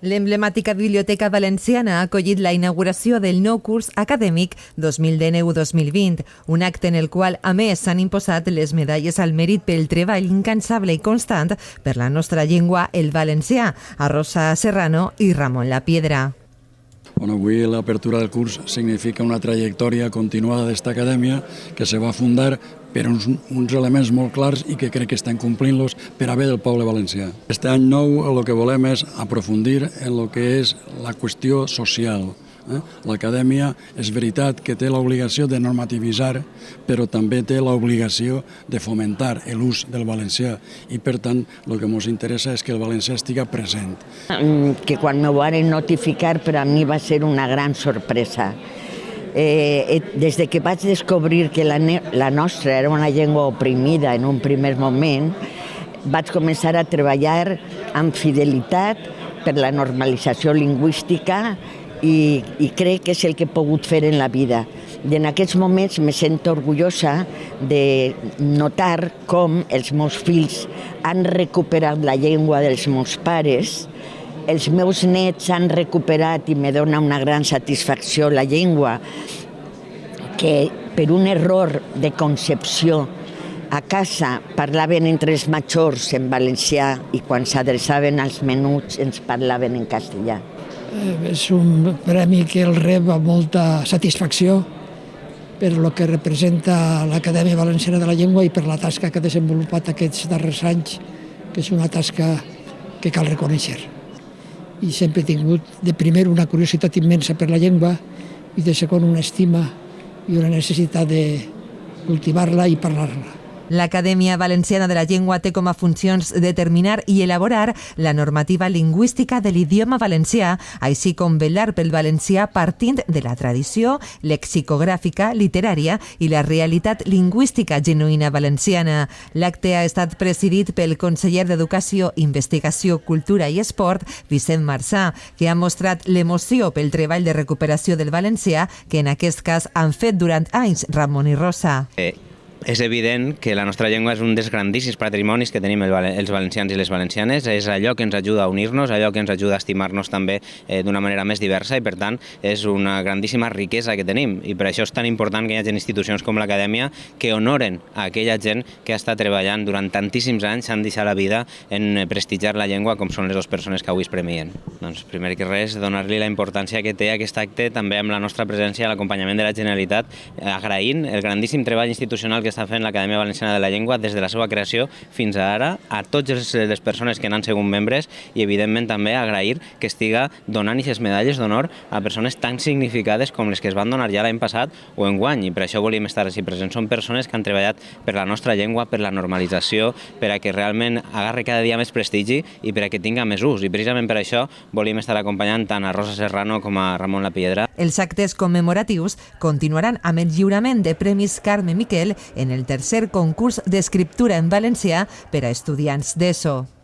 L'emblemàtica Biblioteca Valenciana ha acollit la inauguració del nou curs acadèmic 2019-2020, un acte en el qual, a més, s'han imposat les medalles al mèrit pel treball incansable i constant per la nostra llengua, el valencià, a Rosa Serrano i Ramon Lapiedra. Bueno, avui l'apertura del curs significa una trajectòria continuada d'esta acadèmia que se va fundar per uns elements molt clars i que crec que estan complint-los per a bé del poble valencià. Este any nou el que volem és aprofundir en el que és la qüestió social. L'acadèmia és veritat que té l'obligació de normativitzar, però també té l'obligació de fomentar l'ús del valencià i, per tant, el que ens interessa és que el valencià estigui present. Que quan me van notificar per a mi va ser una gran sorpresa. Des que vaig descobrir que la nostra era una llengua oprimida en un primer moment, vaig començar a treballar amb fidelitat per la normalització lingüística i crec que és el que he pogut fer en la vida. I en aquests moments me sento orgullosa de notar com els meus fills han recuperat la llengua dels meus pares, els meus nets han recuperat i me dona una gran satisfacció la llengua, que per un error de concepció a casa parlaven entre els majors en valencià i quan s'adreçaven als menuts ens parlaven en castellà. És un premi que el rep amb molta satisfacció per el que representa l'Acadèmia Valenciana de la Llengua i per la tasca que ha desenvolupat aquests darrers anys, que és una tasca que cal reconèixer. I sempre he tingut, de primer, una curiositat immensa per la llengua i de segon, una estima i una necessitat de cultivar-la i parlar-la. L'Acadèmia Valenciana de la Llengua té com a funcions determinar i elaborar la normativa lingüística de l'idioma valencià, així com vetllar pel valencià partint de la tradició lexicogràfica, literària i la realitat lingüística genuïna valenciana. L'acte ha estat presidit pel conseller d'Educació, Investigació, Cultura i Esport, Vicent Marçà, que ha mostrat l'emoció pel treball de recuperació del valencià que en aquest cas han fet durant anys Ramon i Rosa. És evident que la nostra llengua és un dels grandíssims patrimonis que tenim els valencians i les valencianes. És allò que ens ajuda a unir-nos, allò que ens ajuda a estimar-nos també d'una manera més diversa i, per tant, és una grandíssima riquesa que tenim. I per això és tan important que hi hagi institucions com l'Acadèmia que honoren a aquella gent que ha estat treballant durant tantíssims anys, s'han deixat la vida en prestigiar la llengua, com són les dues persones que avui es premien. Doncs, primer que res, donar-li la importància que té aquest acte també amb la nostra presència a l'acompanyament de la Generalitat, agraint el grandíssim treball institucional que està fent l'Acadèmia Valenciana de la Llengua des de la seva creació fins a ara, a totes les persones que n'han sigut membres i, evidentment, també agrair que estiga donant aquestes medalles d'honor a persones tan significades com les que es van donar ja l'any passat o enguany, i per això volíem estar així presents. Són persones que han treballat per la nostra llengua, per la normalització, per a que realment agarri cada dia més prestigi i per a que tinga més ús, i precisament per això volíem estar acompanyant tant a Rosa Serrano com a Ramon Lapiedra. Els actes commemoratius continuaran amb el lliurament de Premis Carme Miquel en el tercer concurs d'escriptura en valencià per a estudiants d'ESO.